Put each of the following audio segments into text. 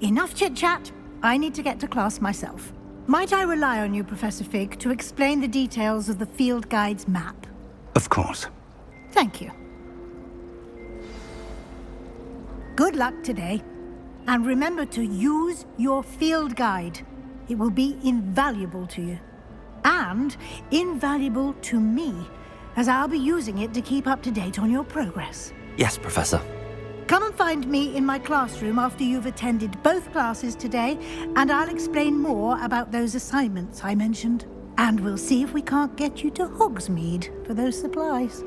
enough chit-chat. I need to get to class myself. Might I rely on you, Professor Fig, to explain the details of the field guide's map? Of course. Thank you. Good luck today. And remember to use your field guide. It will be invaluable to you. And invaluable to me, as I'll be using it to keep up to date on your progress. Yes, Professor. Come and find me in my classroom after you've attended both classes today, and I'll explain more about those assignments I mentioned. And we'll see if we can't get you to Hogsmeade for those supplies.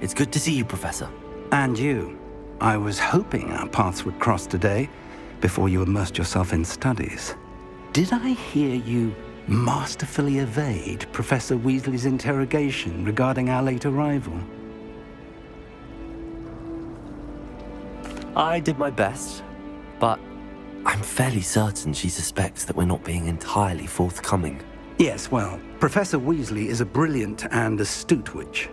It's good to see you, Professor. And you. I was hoping our paths would cross today, before you immersed yourself in studies. Did I hear you masterfully evade Professor Weasley's interrogation regarding our late arrival? I did my best, but I'm fairly certain she suspects that we're not being entirely forthcoming. Yes, well, Professor Weasley is a brilliant and astute witch.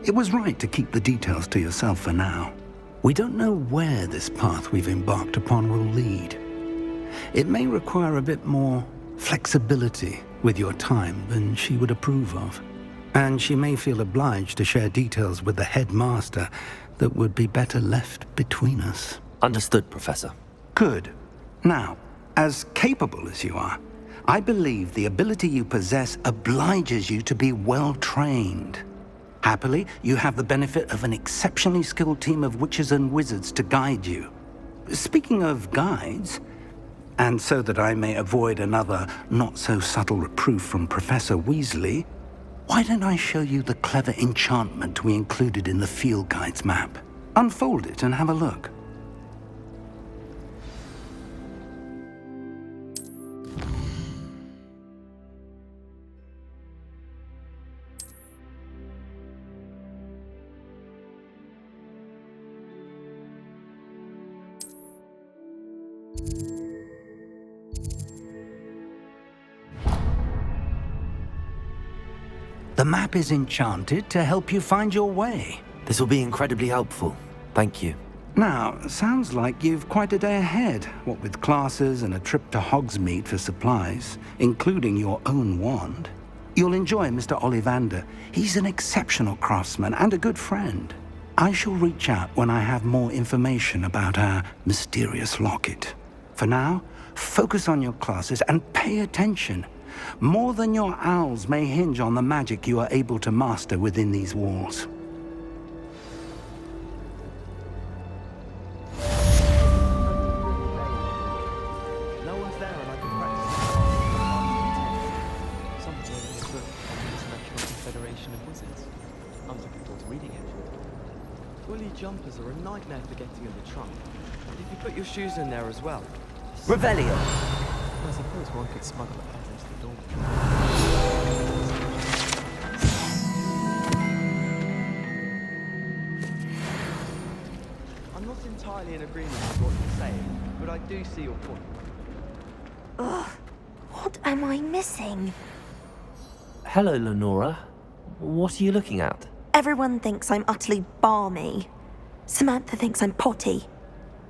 It was right to keep the details to yourself for now. We don't know where this path we've embarked upon will lead. It may require a bit more flexibility with your time than she would approve of. And she may feel obliged to share details with the headmaster that would be better left between us. Understood, Professor. Good. Now, as capable as you are, I believe the ability you possess obliges you to be well trained. Happily, you have the benefit of an exceptionally skilled team of witches and wizards to guide you. Speaking of guides, and so that I may avoid another not-so-subtle reproof from Professor Weasley, why don't I show you the clever enchantment we included in the field guide's map? Unfold it and have a look. The map is enchanted to help you find your way. This will be incredibly helpful. Thank you. Now, sounds like you've quite a day ahead, what with classes and a trip to Hogsmeade for supplies, including your own wand. You'll enjoy Mr. Ollivander. He's an exceptional craftsman and a good friend. I shall reach out when I have more information about our mysterious locket. For now, focus on your classes and pay attention. More than your owls may hinge on the magic you are able to master within these walls. No one's there and I can practice. Someone's over this book, International Confederation of Wizards. I'm looking forward to reading it. Woolly jumpers are a nightmare for getting in the trunk. But if you put your shoes in there as well... Revelio! I suppose one could smuggle it up into the dorm. I'm not entirely in agreement with what you're saying, but I do see your point. Ugh, what am I missing? Hello, Lenora. What are you looking at? Everyone thinks I'm utterly balmy. Samantha thinks I'm potty.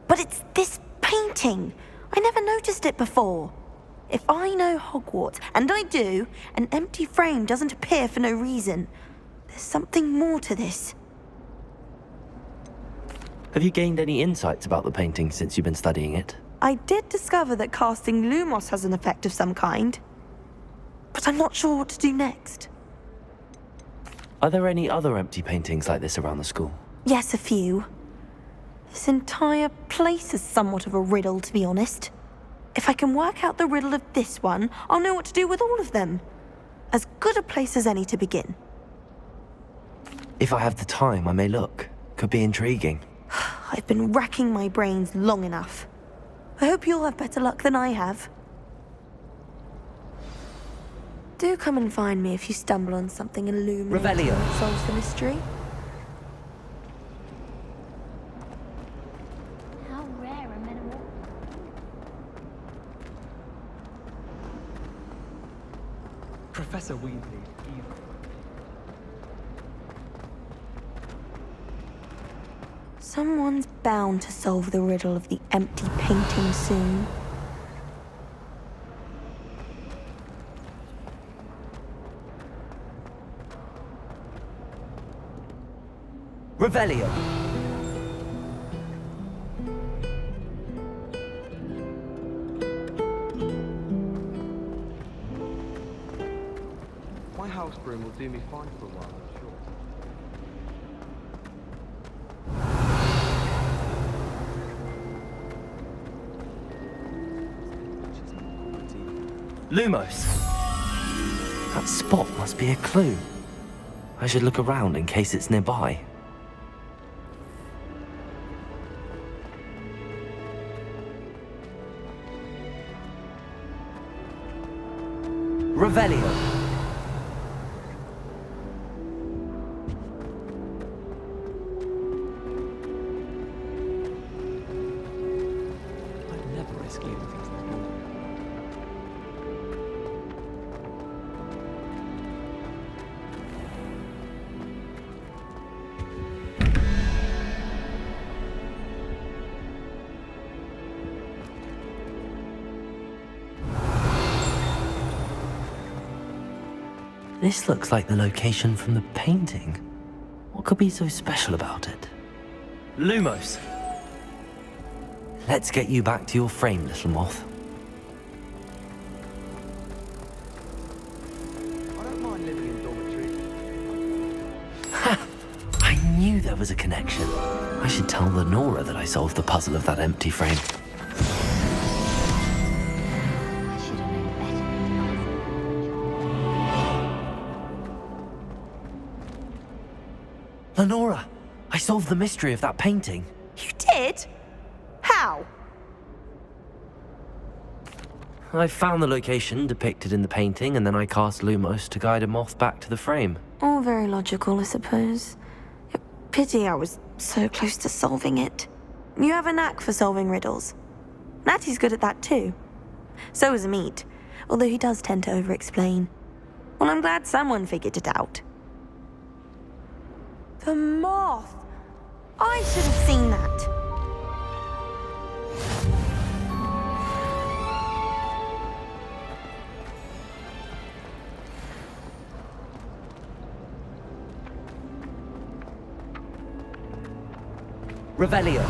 But it's this painting. I never noticed it before. If I know Hogwarts, and I do, an empty frame doesn't appear for no reason. There's something more to this. Have you gained any insights about the painting since you've been studying it? I did discover that casting Lumos has an effect of some kind. But I'm not sure what to do next. Are there any other empty paintings like this around the school? Yes, a few. This entire place is somewhat of a riddle, to be honest. If I can work out the riddle of this one, I'll know what to do with all of them. As good a place as any to begin. If I have the time, I may look. Could be intriguing. I've been racking my brains long enough. I hope you'll have better luck than I have. Do come and find me if you stumble on something illuminating Revelio. that solves the mystery. How rare are men and women? Professor Weasley, Someone's bound to solve the riddle of the empty painting soon. Revelio. My house broom will do me fine for a while, I'm sure. Lumos. That spot must be a clue. I should look around in case it's nearby. Revelio. I'd never risk leaving things like that. This looks like the location from the painting. What could be so special about it? Lumos! Let's get you back to your frame, little moth. I don't mind living in dormitories. Ha! I knew there was a connection. I should tell Lenora that I solved the puzzle of that empty frame. I should have known better. Lenora! I solved the mystery of that painting. You did? How? I found the location depicted in the painting, and then I cast Lumos to guide a moth back to the frame. All very logical, I suppose. Pity I was so close to solving it. You have a knack for solving riddles. Natty's good at that too. So is Amit, although he does tend to over-explain. Well, I'm glad someone figured it out. The moth! I should have seen that. Revelio.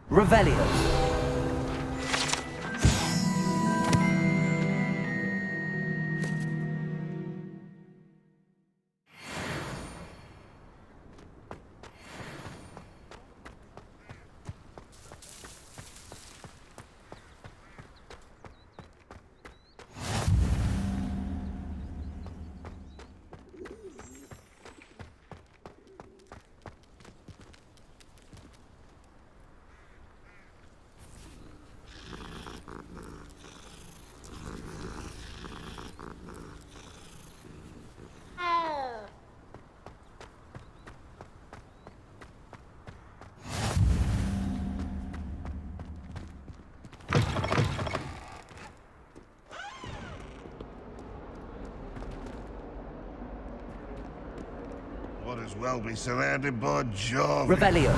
Revelio. Might as well be surrounded by Jarvis. Revelio.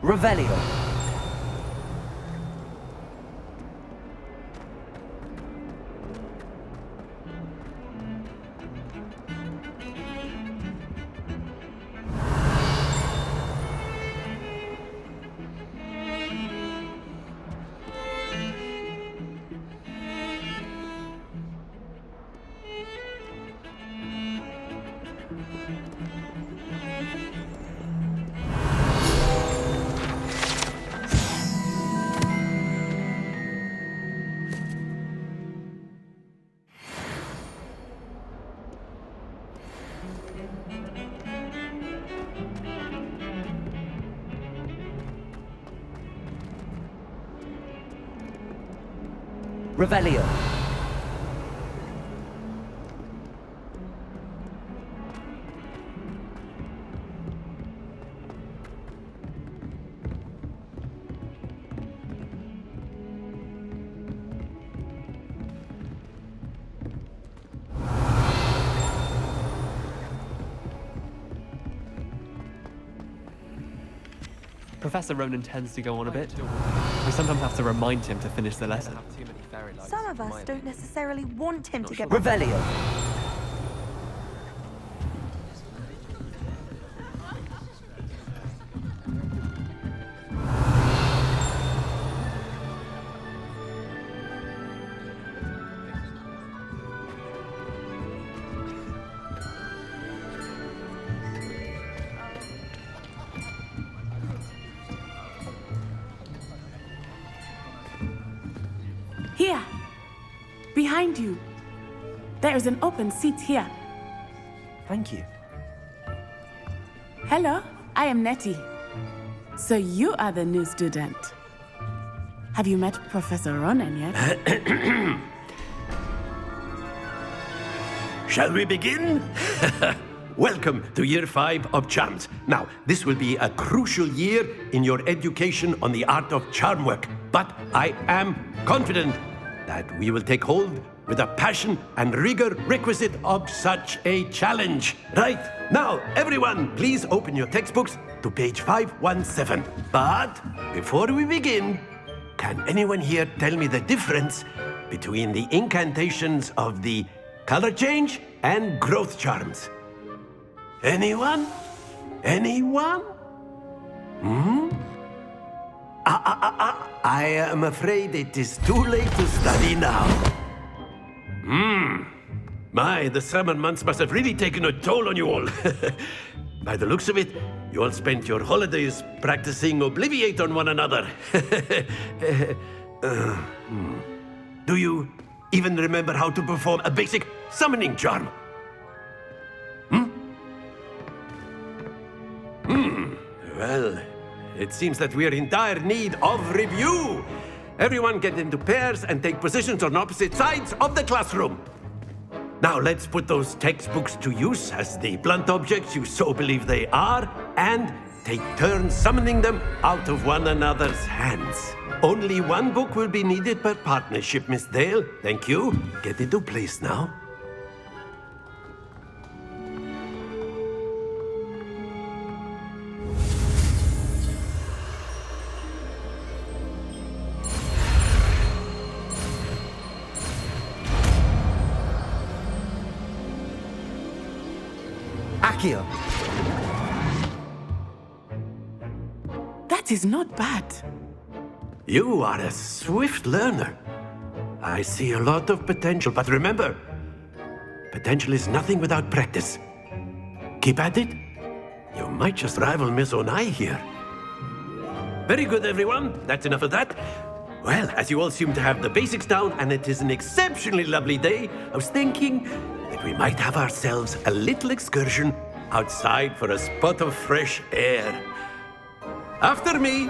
Revelio. Revelio. Professor Ronen tends to go on a bit. We sometimes have to remind him to finish the lesson. Some of us don't necessarily want him to get... Revelio. Here, behind you. There is an open seat here. Thank you. Hello, I am Nettie. So you are the new student. Have you met Professor Ronen yet? Shall we begin? Welcome to Year 5 of Charms. Now, this will be a crucial year in your education on the art of charm work, but I am confident that we will take hold with the passion and rigor requisite of such a challenge. Right, now, everyone, please open your textbooks to page 517. But before we begin, can anyone here tell me the difference between the incantations of the color change and growth charms? Anyone? Anyone? I am afraid it is too late to study now. My, the summer months must have really taken a toll on you all. By the looks of it, you all spent your holidays practicing Obliviate on one another. Do you even remember how to perform a basic summoning charm? Well, it seems that we are in dire need of review. everyone get into pairs and take positions on opposite sides of the classroom. Now let's put those textbooks to use as the blunt objects you so believe they are, and take turns summoning them out of one another's hands. Only one book will be needed per partnership, Miss Dale. Thank you. Get into place now. Accio! That is not bad. You are a swift learner. I see a lot of potential, but remember, potential is nothing without practice. Keep at it. You might just rival Miss Onai here. Very good, everyone. That's enough of that. Well, as you all seem to have the basics down, and it is an exceptionally lovely day, I was thinking that we might have ourselves a little excursion outside for a spot of fresh air. After me.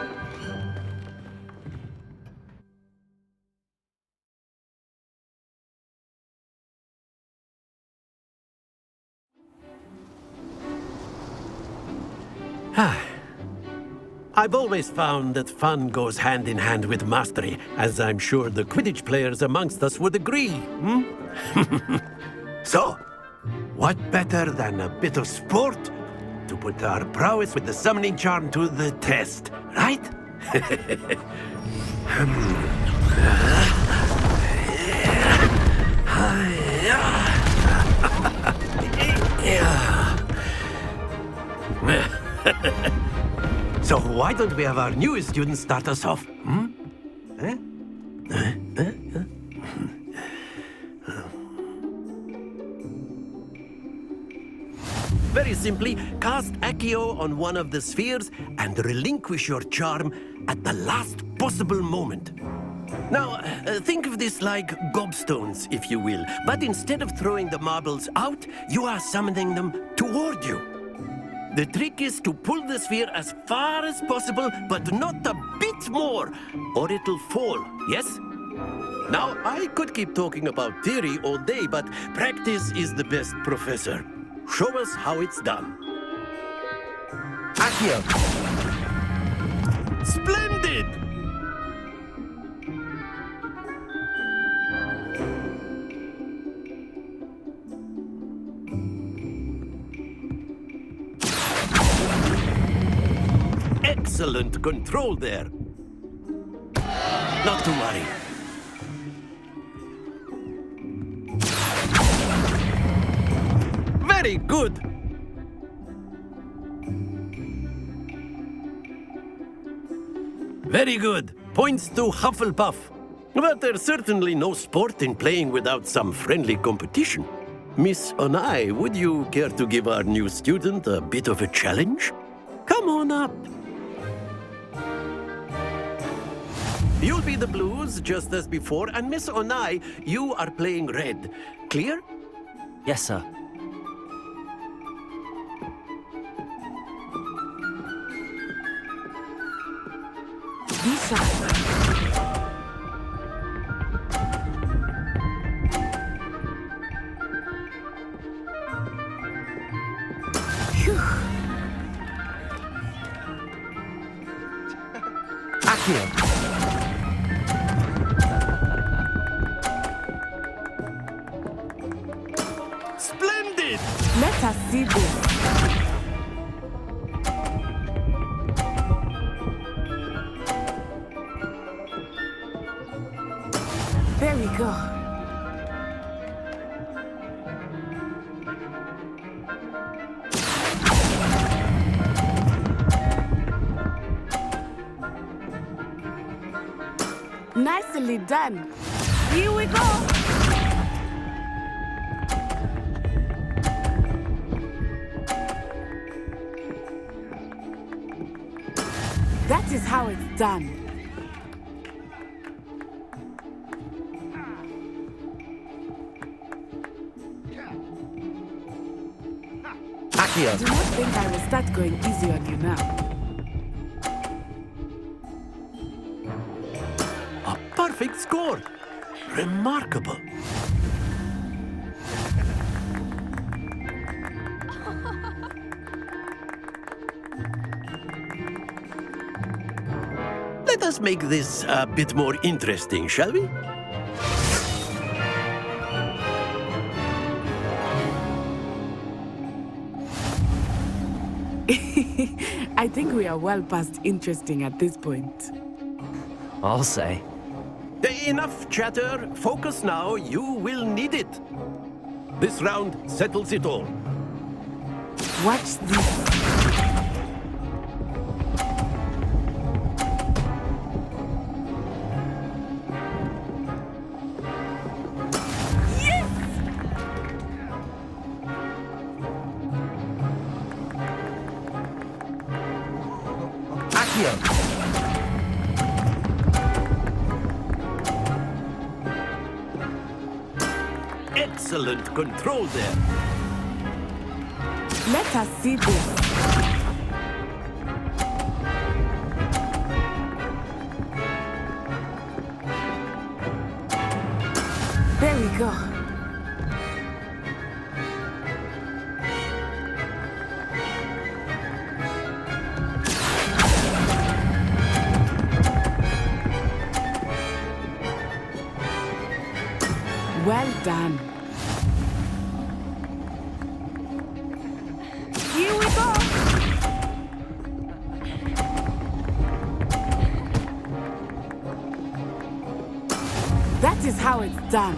I've always found that fun goes hand in hand with mastery, as I'm sure the Quidditch players amongst us would agree. So, what better than a bit of sport to put our prowess with the summoning charm to the test, right? So why don't we have our newest student start us off? Very simply, cast Accio on one of the spheres and relinquish your charm at the last possible moment. Now, think of this like gobstones, if you will, but instead of throwing the marbles out, you are summoning them toward you. The trick is to pull the sphere as far as possible, but not a bit more, or it'll fall, yes? Now, I could keep talking about theory all day, but practice is the best professor. Show us how it's done. Accio! Splendid! Excellent control there. Not to worry. Very good. Very good. Points to Hufflepuff. But there's certainly no sport in playing without some friendly competition. Miss Onai, would you care to give our new student a bit of a challenge? Come on up. You'll be the blues, just as before, and Miss Onai, you are playing red. Clear? Yes, sir. Be sharp. Accio! Splendid! Let us see this. There we go. Nicely done. Here we go. That is how it's done. Accio! Do not think I will start going easy on you now. score. Remarkable. Let us make this a bit more interesting, shall we? I think we are well past interesting at this point. I'll say. Enough chatter. Focus now. You will need it. This round settles it all. Watch this. Excellent control there. Let us see this. There we go. Well done. Here we go. That is how it's done.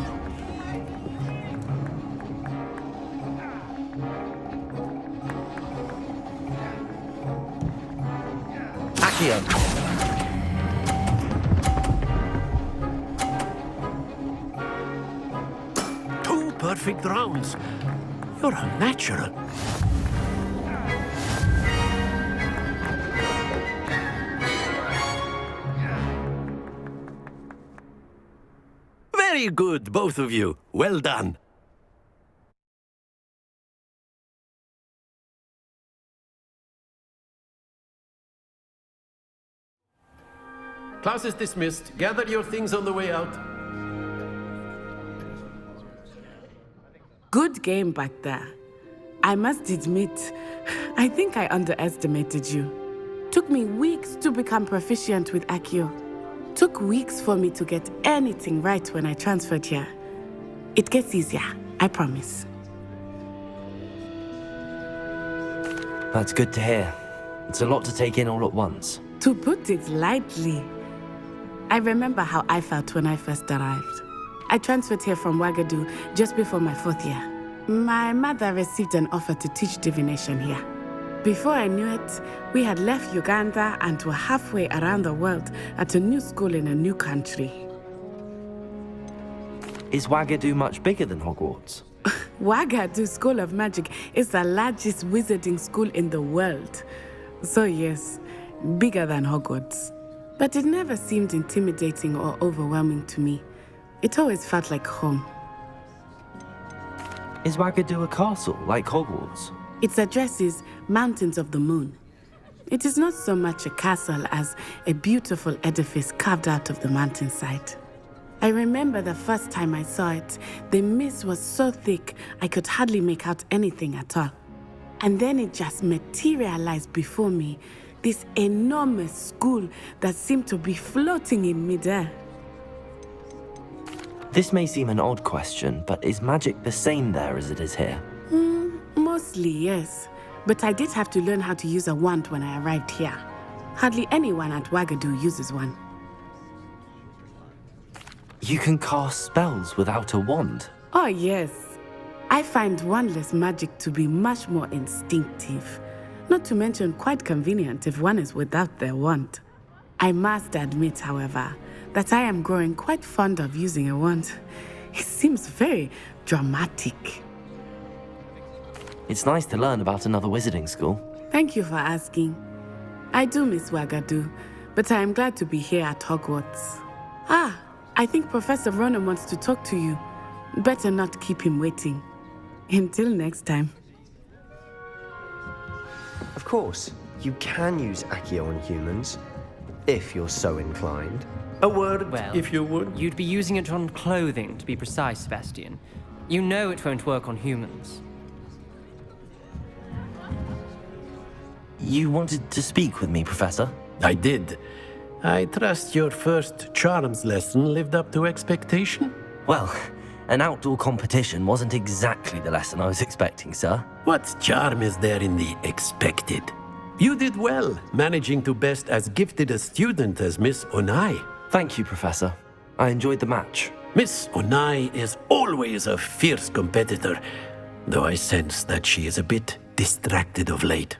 Accio. Perfect rounds. You're a natural. Very good, both of you. Well done. Class is dismissed. Gather your things on the way out. Good game back there. I must admit, I think I underestimated you. Took me weeks to become proficient with Accio. Took weeks for me to get anything right when I transferred here. It gets easier, I promise. That's good to hear. It's a lot to take in all at once. To put it lightly, I remember how I felt when I first arrived. I transferred here from Wagadu just before my 4th year. My mother received an offer to teach divination here. Before I knew it, we had left Uganda and were halfway around the world at a new school in a new country. Is Wagadu much bigger than Hogwarts? Wagadu School of Magic is the largest wizarding school in the world. So yes, bigger than Hogwarts. But it never seemed intimidating or overwhelming to me. It always felt like home. Is Wagadu a castle, like Hogwarts? Its address is Mountains of the Moon. It is not so much a castle as a beautiful edifice carved out of the mountainside. I remember the first time I saw it, the mist was so thick I could hardly make out anything at all. And then it just materialized before me, this enormous school that seemed to be floating in midair. This may seem an odd question, but is magic the same there as it is here? Mostly, yes. But I did have to learn how to use a wand when I arrived here. Hardly anyone at Wagadu uses one. You can cast spells without a wand? Oh, yes. I find wandless magic to be much more instinctive. Not to mention quite convenient if one is without their wand. I must admit, however, that I am growing quite fond of using a wand. It seems very dramatic. It's nice to learn about another wizarding school. Thank you for asking. I do miss Wagadu, but I am glad to be here at Hogwarts. I think Professor Ronen wants to talk to you. Better not keep him waiting. Until next time. Of course, you can use Accio on humans, if you're so inclined. A word, Well, if you would. You'd be using it on clothing, to be precise, Sebastian. You know it won't work on humans. You wanted to speak with me, Professor? I did. I trust your first charms lesson lived up to expectation? Well, an outdoor competition wasn't exactly the lesson I was expecting, sir. What charm is there in the expected? You did well, managing to best as gifted a student as Miss Onai. Thank you, Professor. I enjoyed the match. Miss Onai is always a fierce competitor, though I sense that she is a bit distracted of late.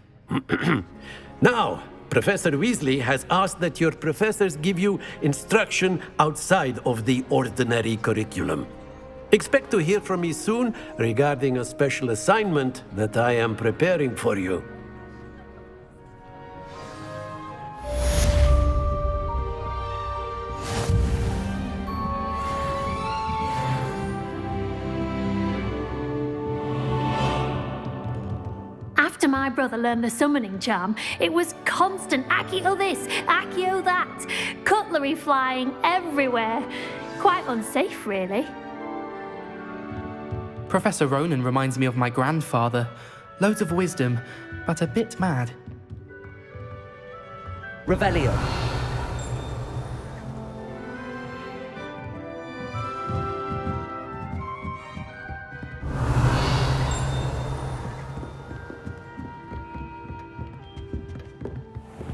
Now, Professor Weasley has asked that your professors give you instruction outside of the ordinary curriculum. Expect to hear from me soon regarding a special assignment that I am preparing for you. After my brother learned the summoning charm, it was constant Accio this, Accio that, cutlery flying everywhere. Quite unsafe, really. Professor Ronen reminds me of my grandfather. Loads of wisdom, but a bit mad. Revelio.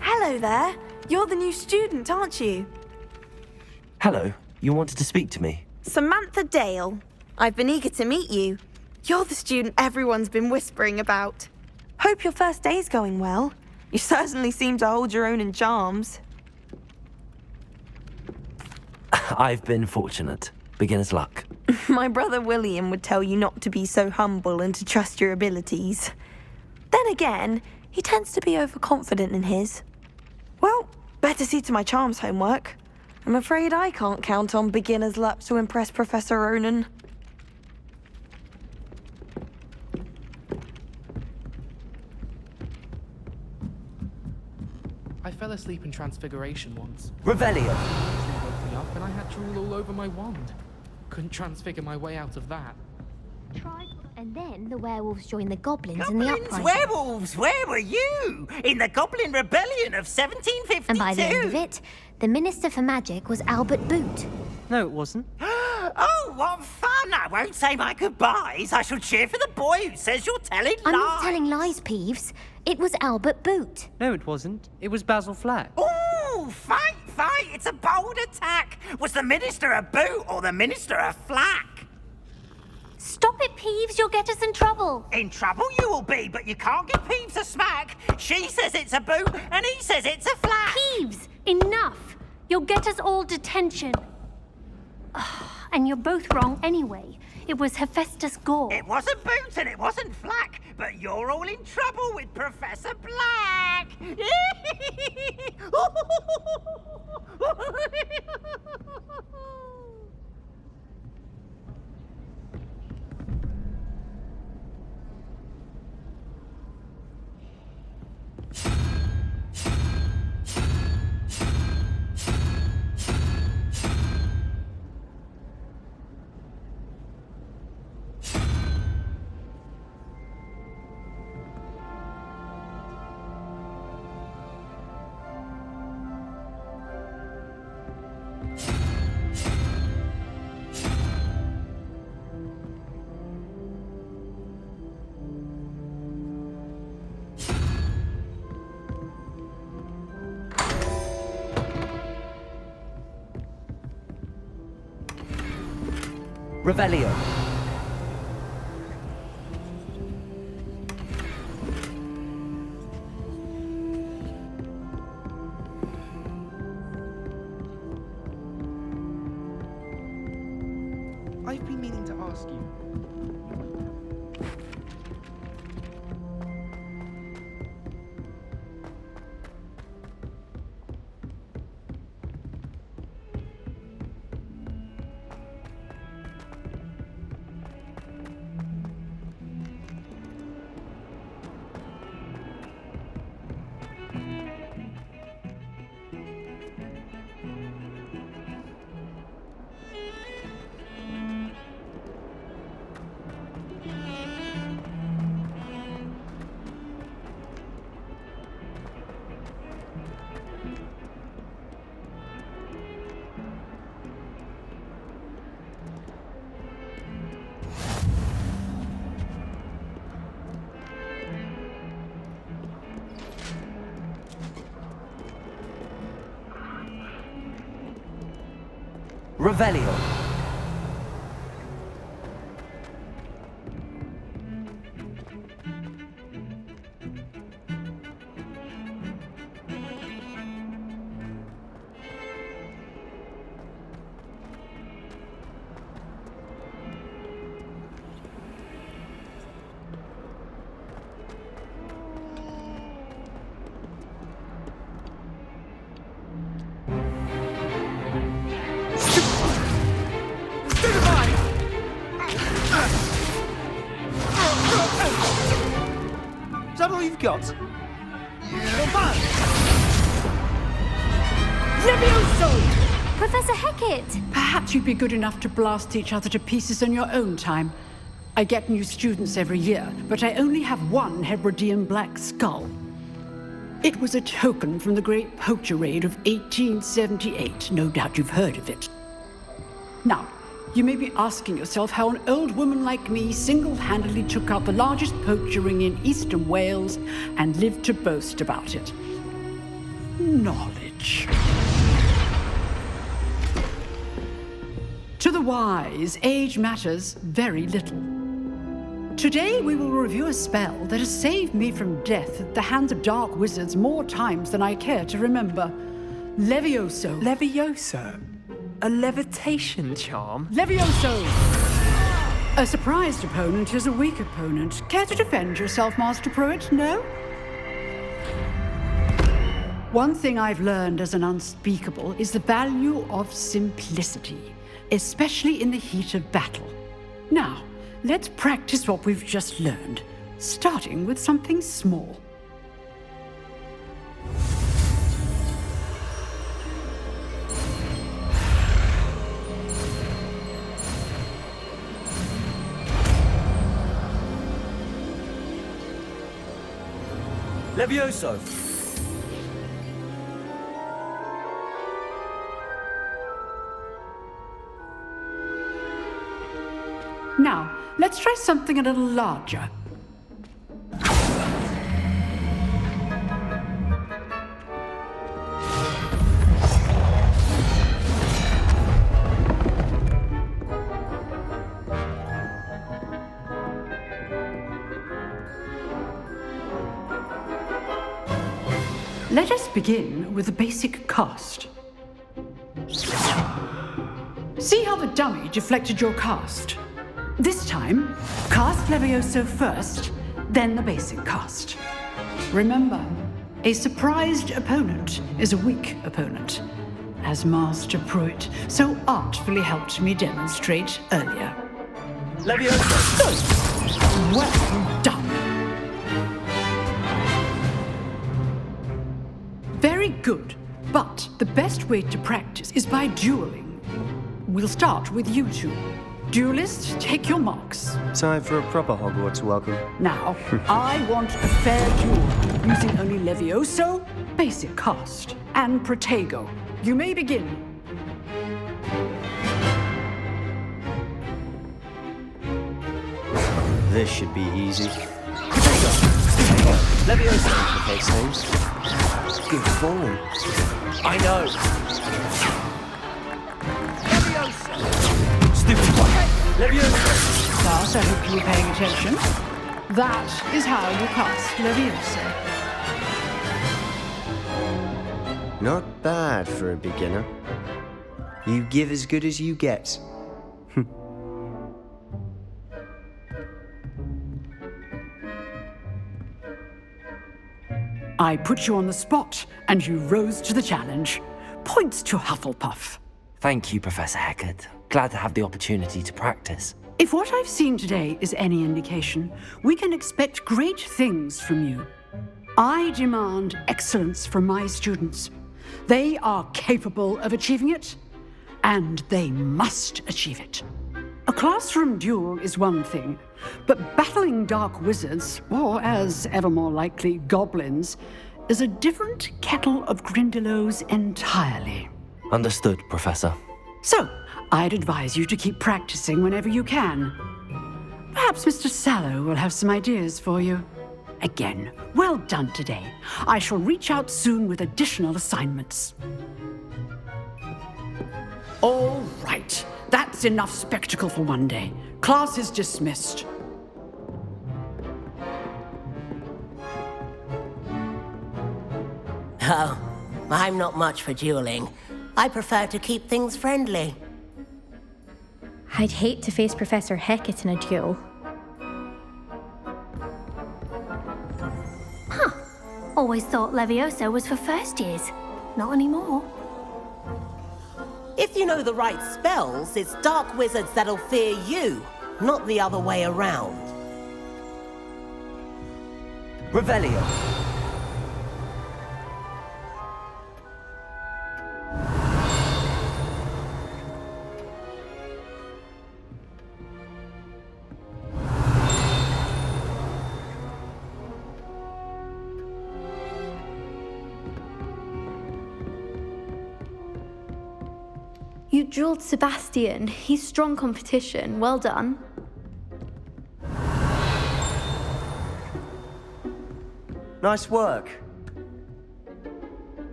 Hello there. You're the new student, aren't you? Hello. You wanted to speak to me? Samantha Dale. I've been eager to meet you. You're the student everyone's been whispering about. Hope your first day's going well. You certainly seem to hold your own in charms. I've been fortunate. Beginner's luck. My brother William would tell you not to be so humble and to trust your abilities. Then again, he tends to be overconfident in his. Well, better see to my charms homework. I'm afraid I can't count on beginner's luck to impress Professor Ronen. I fell asleep in Transfiguration once. Revelio. She woke me up and I had drool all over my wand. Couldn't transfigure my way out of that. And then the werewolves joined the goblins in the uprising. Werewolves, where were you? In the Goblin Rebellion of 1752. And by the end of it, the Minister for Magic was Albert Boot. No, it wasn't. Oh, what fun! I won't say my goodbyes. I shall cheer for the boy who says you're telling lies. I'm not telling lies, Peeves. It was Albert Boot. No, it wasn't. It was Basil Flack. Ooh, fight! It's a bold attack. Was the Minister a boot or the Minister a flack? Stop it, Peeves. You'll get us in trouble. In trouble you will be, but you can't give Peeves a smack. She says it's a boot, and he says it's a flack. Peeves, enough. You'll get us all detention. And you're both wrong anyway. It was Hephaestus Gore. It wasn't boot and it wasn't flack, but you're all in trouble with Professor Black. Revelio. I've been meaning to ask you. Revelio. Is that all you've got? Levioso! Professor Hecat! Perhaps you'd be good enough to blast each other to pieces on your own time. I get new students every year, but I only have one Hebridean black skull. It was a token from the Great Poacher Raid of 1878. No doubt you've heard of it. Now, you may be asking yourself how an old woman like me single-handedly took out the largest poacher ring in eastern Wales and lived to boast about it. Knowledge. To the wise, age matters very little. Today we will review a spell that has saved me from death at the hands of dark wizards more times than I care to remember. Levioso. Levioso? A levitation charm? Levioso! A surprised opponent is a weak opponent. Care to defend yourself, Master Pruitt? No? One thing I've learned as an unspeakable is the value of simplicity, especially in the heat of battle. Now, let's practice what we've just learned, starting with something small. Levioso! Now, let's try something a little larger. Let us begin with the basic cast. See how the dummy deflected your cast? This time, cast Levioso first, then the basic cast. Remember, a surprised opponent is a weak opponent, as Master Pruitt so artfully helped me demonstrate earlier. Levioso! Good. Well done. Very good, but the best way to practice is by dueling. We'll start with you two. Duelists, take your marks. Time for a proper Hogwarts welcome. Now, I want a fair duel, using only Levioso, basic cast, and Protego. You may begin. This should be easy. Protego! Levioso! Complicates things. Good form. I know. Stupid one. Levioso! Class, I hope you were paying attention. That is how you cast Levioso. Not bad for a beginner. You give as good as you get. I put you on the spot, and you rose to the challenge. Points to Hufflepuff. Thank you, Professor Hecat. Glad to have the opportunity to practice. If what I've seen today is any indication, we can expect great things from you. I demand excellence from my students. They are capable of achieving it, and they must achieve it. A classroom duel is one thing, but battling dark wizards, or as ever more likely, goblins, is a different kettle of Grindylows entirely. Understood, Professor. So, I'd advise you to keep practicing whenever you can. Perhaps Mr. Sallow will have some ideas for you. Again, well done today. I shall reach out soon with additional assignments. All right. That's enough spectacle for one day. Class is dismissed. Oh, I'm not much for dueling. I prefer to keep things friendly. I'd hate to face Professor Hecat in a duel. Always thought Leviosa was for first years. Not anymore. If you know the right spells, it's dark wizards that'll fear you, not the other way around. Revelio. You dueled Sebastian. He's strong competition. Well done. Nice work.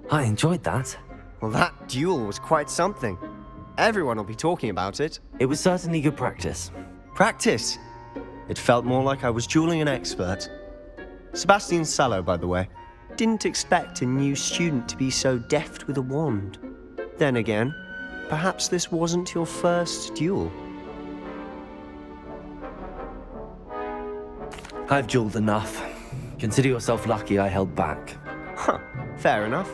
I enjoyed that. Well, that duel was quite something. Everyone will be talking about it. It was certainly good practice. Practice? It felt more like I was dueling an expert. Sebastian Sallow, by the way. Didn't expect a new student to be so deft with a wand. Then again, perhaps this wasn't your first duel. I've dueled enough. Consider yourself lucky I held back. Huh, fair enough.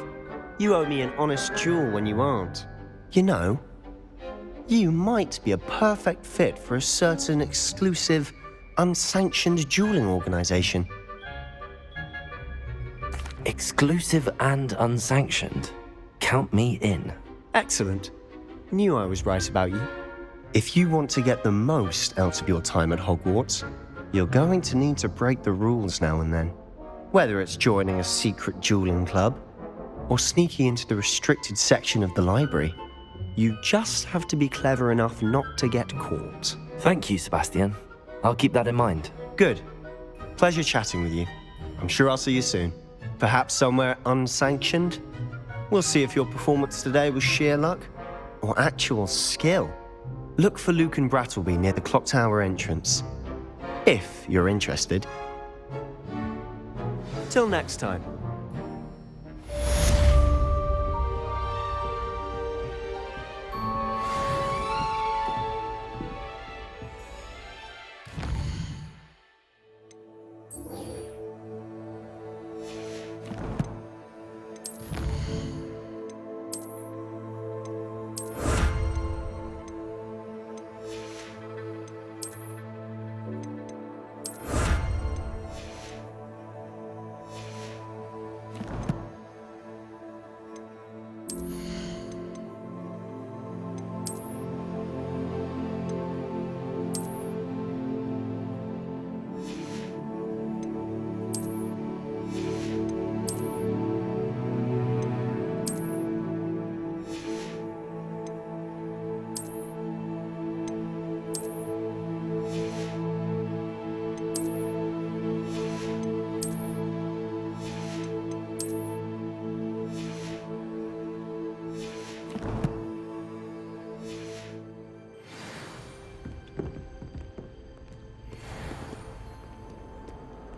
You owe me an honest duel when you aren't. You know, you might be a perfect fit for a certain exclusive, unsanctioned dueling organization. Exclusive and unsanctioned? Count me in. Excellent. Knew I was right about you. If you want to get the most out of your time at Hogwarts, you're going to need to break the rules now and then. Whether it's joining a secret dueling club, or sneaking into the restricted section of the library, you just have to be clever enough not to get caught. Thank you, Sebastian. I'll keep that in mind. Good. Pleasure chatting with you. I'm sure I'll see you soon. Perhaps somewhere unsanctioned? We'll see if your performance today was sheer luck or actual skill. Look for Luke and Brattleby near the clock tower entrance, if you're interested. Till next time.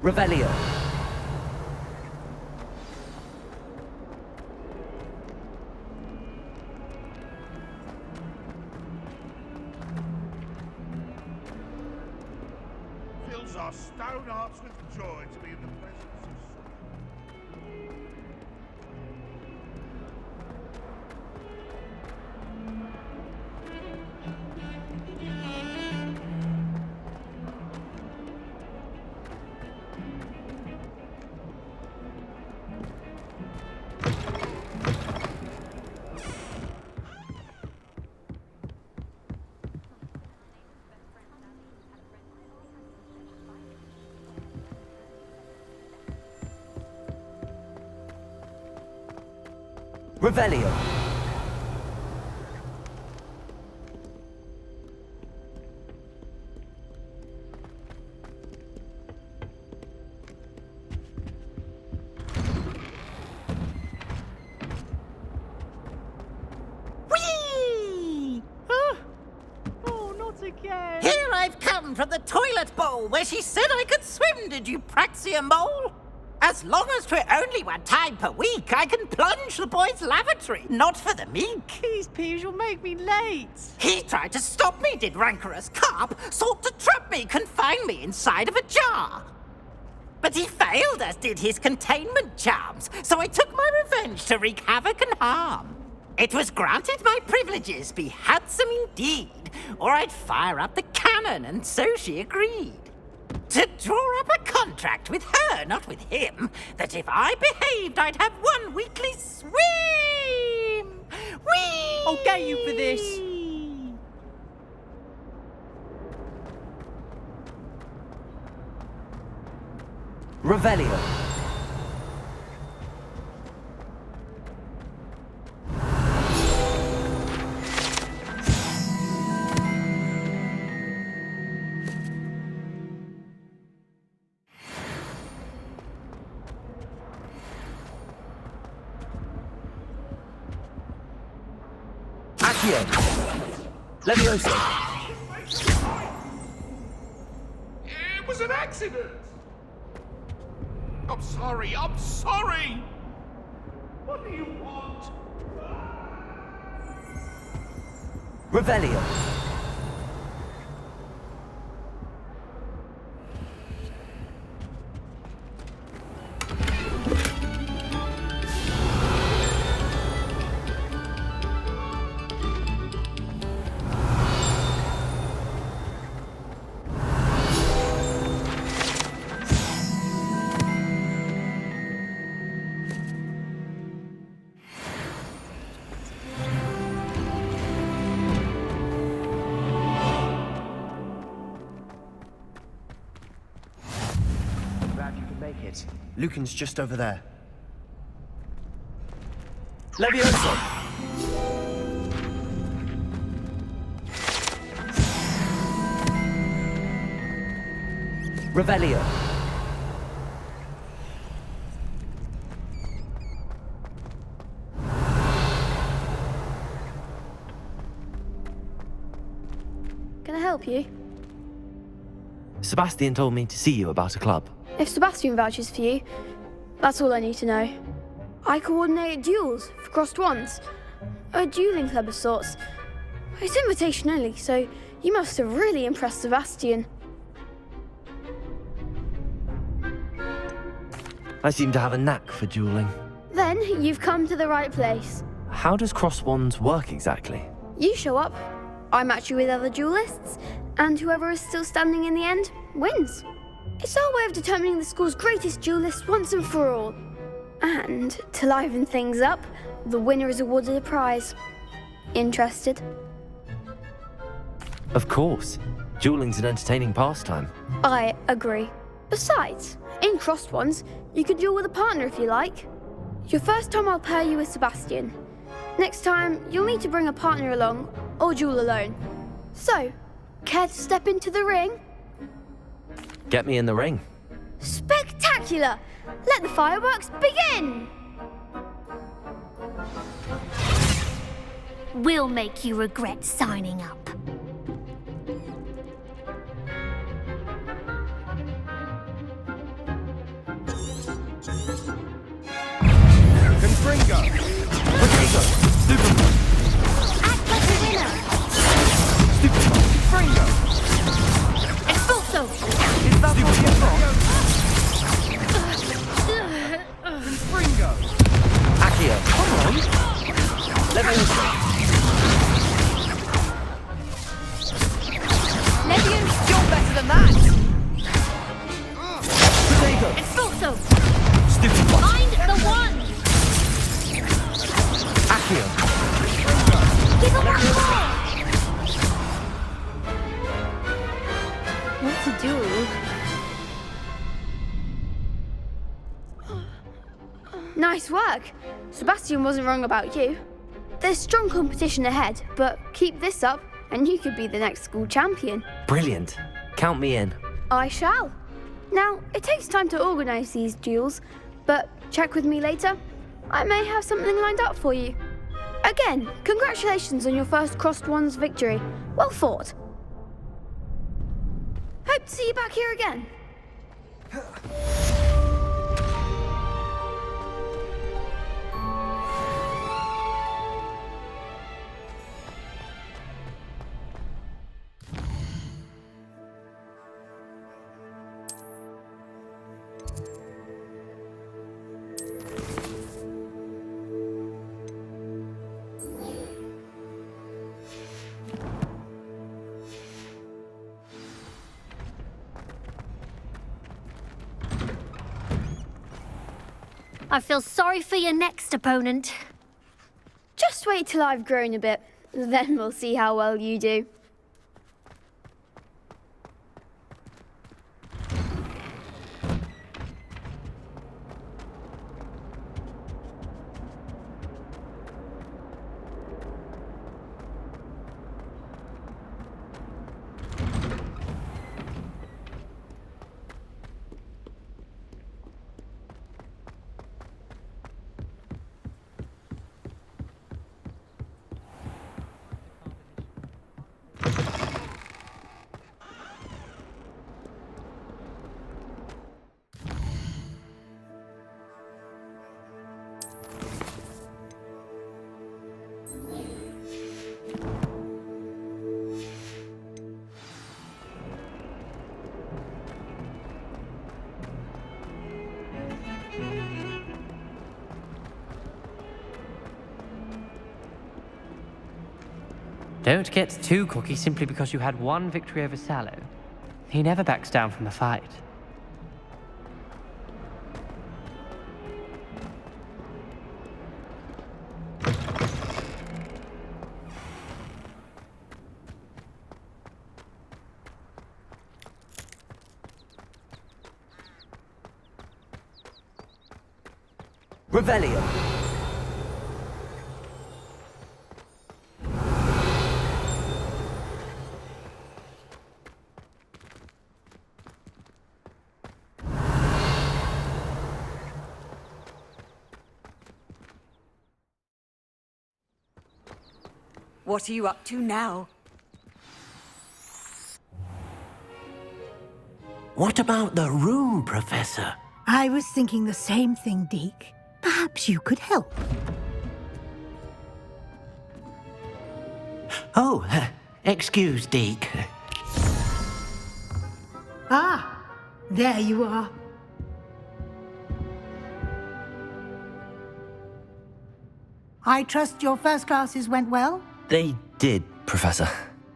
Revelio. Fills our stone hearts with joy to be in the presence of Revelio. Whee! Ah. again. Here I've come from the toilet bowl where she said I could swim, did you praxia mole? As long as 'twere only one time per week, I can plunge the boy's lavatory, not for the meek. Please, Peeves, you'll make me late. He tried to stop me, did rancorous carp, sought to trap me, confine me inside of a jar. But he failed, as did his containment charms, so I took my revenge to wreak havoc and harm. It was granted my privileges be handsome indeed, or I'd fire up the cannon, and so she agreed. To draw up a contract with her, not with him, that if I behaved, I'd have one weekly swim! Whee! I'll get you for this. Revelio. Levioso. It was an accident. I'm sorry, I'm sorry. What do you want? Revelio. Lucan's just over there. Levioso! Revelio. Can I help you? Sebastian told me to see you about a club. If Sebastian vouches for you, that's all I need to know. I coordinate duels for crossed wands. A dueling club of sorts. It's invitation only, so you must have really impressed Sebastian. I seem to have a knack for dueling. Then you've come to the right place. How does cross wands work exactly? You show up, I match you with other duelists, and whoever is still standing in the end wins. It's our way of determining the school's greatest duelist once and for all. And to liven things up, the winner is awarded a prize. Interested? Of course. Dueling's an entertaining pastime. I agree. Besides, in crossed ones, you can duel with a partner if you like. Your first time I'll pair you with Sebastian. Next time, you'll need to bring a partner along, or duel alone. So, care to step into the ring? Get me in the ring. Spectacular! Let the fireworks begin! We'll make you regret signing up. Confringo! Potato! Stupid! Act like a winner! Stupid! Confringo! Expulso! Is that what you thought? Confringo! Accio! Come on! Levioso! Levioso! You're better than that! Potato! Expulso! Stupid! Find the one! Accio! Give him a call! What to do? Nice work. Sebastian wasn't wrong about you. There's strong competition ahead, but keep this up and you could be the next school champion. Brilliant. Count me in. I shall. Now, it takes time to organise these duels, but check with me later. I may have something lined up for you. Again, congratulations on your first crossed wands victory. Well fought. Hope to see you back here again. I feel sorry for your next opponent. Just wait till I've grown a bit, then we'll see how well you do. Don't get too cocky simply because you had one victory over Sallow. He never backs down from a fight. Revelio. What are you up to now? What about the room, Professor? I was thinking the same thing, Deke. Perhaps you could help. Oh, excuse, Deke. Ah, there you are. I trust your first classes went well? They did, Professor.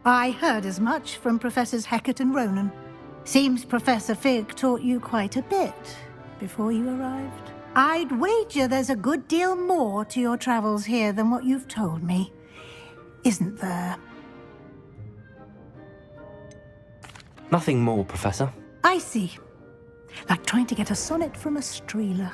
I heard as much from Professors Hecat and Ronen. Seems Professor Fig taught you quite a bit before you arrived. I'd wager there's a good deal more to your travels here than what you've told me. Isn't there? Nothing more, Professor. I see. Like trying to get a sonnet from a streeler.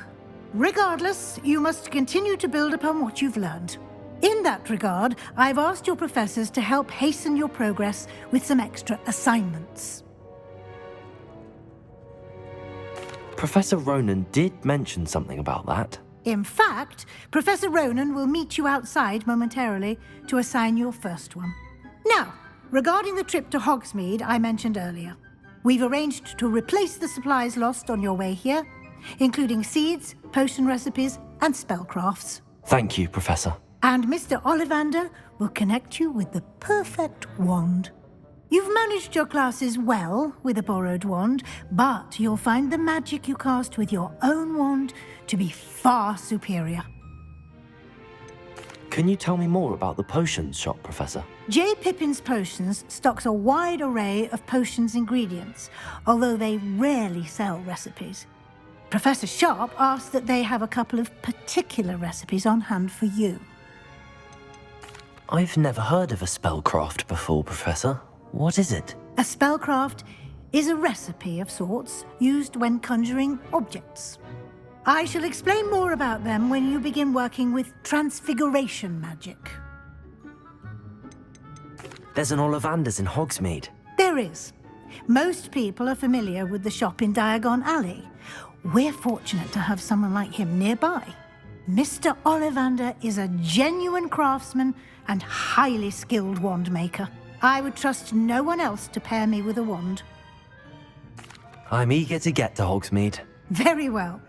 Regardless, you must continue to build upon what you've learned. In that regard, I've asked your professors to help hasten your progress with some extra assignments. Professor Ronen did mention something about that. In fact, Professor Ronen will meet you outside momentarily to assign your first one. Now, regarding the trip to Hogsmeade I mentioned earlier, we've arranged to replace the supplies lost on your way here, including seeds, potion recipes, and spellcrafts. Thank you, Professor. And Mr. Ollivander will connect you with the perfect wand. You've managed your classes well with a borrowed wand, but you'll find the magic you cast with your own wand to be far superior. Can you tell me more about the potions shop, Professor? J. Pippin's Potions stocks a wide array of potions ingredients, although they rarely sell recipes. Professor Sharp asked that they have a couple of particular recipes on hand for you. I've never heard of a spellcraft before, Professor. What is it? A spellcraft is a recipe of sorts used when conjuring objects. I shall explain more about them when you begin working with transfiguration magic. There's an Ollivander's in Hogsmeade. There is. Most people are familiar with the shop in Diagon Alley. We're fortunate to have someone like him nearby. Mr. Ollivander is a genuine craftsman and highly skilled wand maker. I would trust no one else to pair me with a wand. I'm eager to get to Hogsmeade. Very well.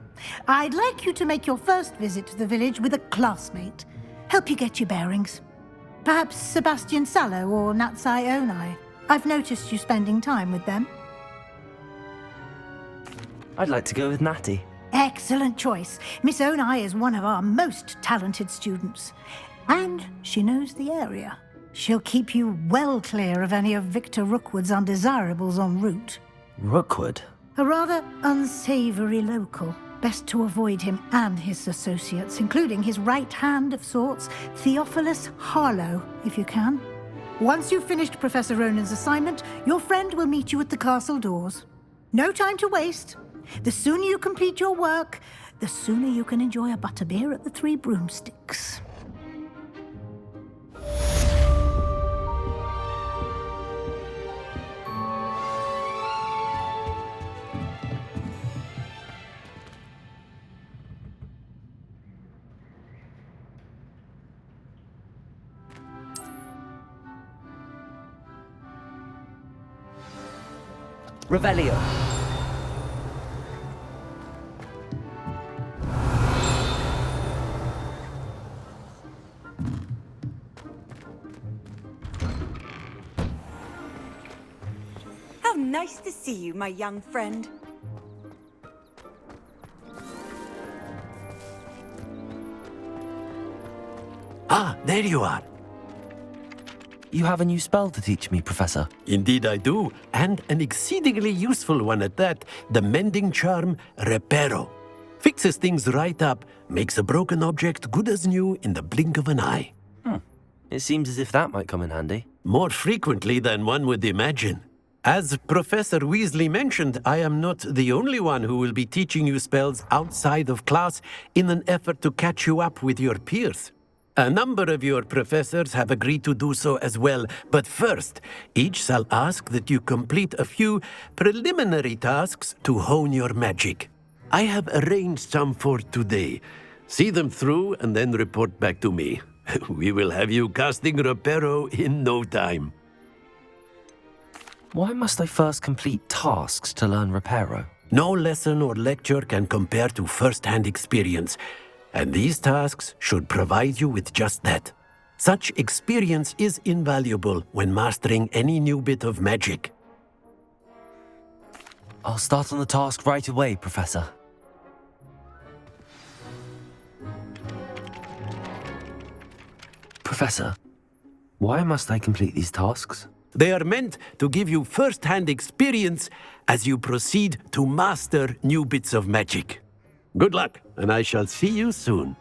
I'd like you to make your first visit to the village with a classmate. Help you get your bearings. Perhaps Sebastian Sallow or Natsai Onai. I've noticed you spending time with them. I'd like to go with Natty. Excellent choice. Miss Onai is one of our most talented students. And she knows the area. She'll keep you well clear of any of Victor Rookwood's undesirables en route. Rookwood? A rather unsavory local. Best to avoid him and his associates, including his right hand of sorts, Theophilus Harlow, if you can. Once you've finished Professor Ronen's assignment, your friend will meet you at the castle doors. No time to waste. The sooner you complete your work, the sooner you can enjoy a butterbeer at the Three Broomsticks. Revelio. How nice to see you, my young friend. Ah, there you are. You have a new spell to teach me, Professor. Indeed I do, and an exceedingly useful one at that, the mending charm Reparo. Fixes things right up, makes a broken object good as new in the blink of an eye. It seems as if that might come in handy. More frequently than one would imagine. As Professor Weasley mentioned, I am not the only one who will be teaching you spells outside of class in an effort to catch you up with your peers. A number of your professors have agreed to do so as well, but first, each shall ask that you complete a few preliminary tasks to hone your magic. I have arranged some for today. See them through and then report back to me. We will have you casting Reparo in no time. Why must I first complete tasks to learn Reparo? No lesson or lecture can compare to first-hand experience. And these tasks should provide you with just that. Such experience is invaluable when mastering any new bit of magic. I'll start on the task right away, Professor. Professor, why must I complete these tasks? They are meant to give you first-hand experience as you proceed to master new bits of magic. Good luck, and I shall see you soon.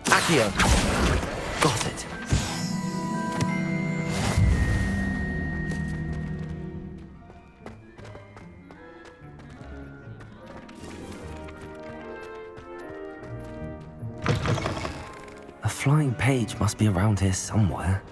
Accio. Got it. A flying page must be around here somewhere.